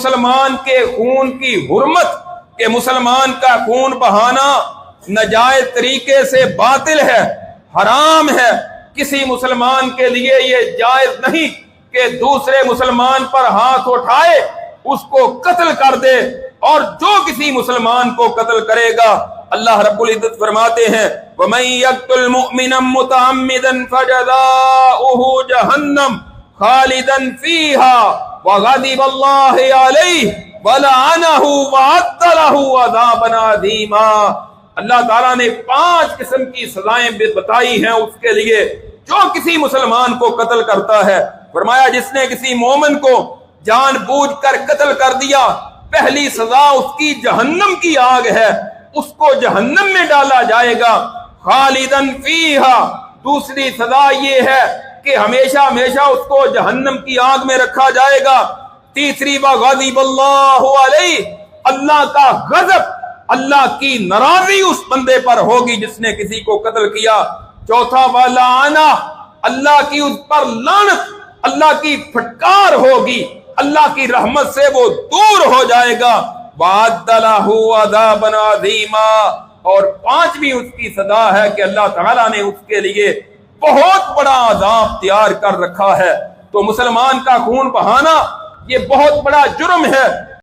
مسلمان کے خون کی حرمت کہ مسلمان کا خون بہانا ناجائز طریقے سے باطل ہے، حرام ہے۔ کسی مسلمان کے لیے یہ جائز نہیں کہ دوسرے مسلمان پر ہاتھ اٹھائے، اس کو قتل کر دے، اور جو کسی مسلمان کو قتل کرے گا اللہ رب العزت فرماتے ہیں وَمَن يَقْتُلْ مُؤْمِنًا مُتَعَمِّدًا فَجَزَاؤُهُ جَهَنَّمُ خَالِدًا فِيهَا وَغَضِبَ اللَّهُ عَلَيْهِ وَلَعَنَهُ وَأَعَدَّ لَهُ عَذَابًا عَظِيمًا۔ اللہ تعالیٰ نے 5 قسم کی سزائیں بتائی ہیں اس کے لیے جو کسی مسلمان کو قتل کرتا ہے۔ فرمایا جس نے کسی مومن کو جان بوجھ کر قتل کر دیا، پہلی سزا اس کی جہنم کی آگ ہے، اس کو جہنم میں ڈالا جائے گا، خالدن فیہا، دوسری سزا یہ ہے کہ ہمیشہ ہمیشہ اس کو جہنم کی آگ میں رکھا جائے گا، تیسری وغضب اللہ علیہ، اللہ کا غضب، اللہ کی ناراضی اس بندے پر ہوگی جس نے کسی کو قتل کیا، چوتھا ولعنہ، اللہ کی اس پر لعنت، اللہ کی پھٹکار ہوگی، اللہ کی رحمت سے وہ دور ہو جائے گا، وَأَعَدَّ لَهُ عَذَابًا عَظِيمًا، اور 5ویں اس کی سزا ہے کہ اللہ تعالیٰ نے اس کے لیے بہت بڑا عذاب تیار کر رکھا ہے۔ تو مسلمان کا خون بہانا یہ بہت بڑا جرم ہے۔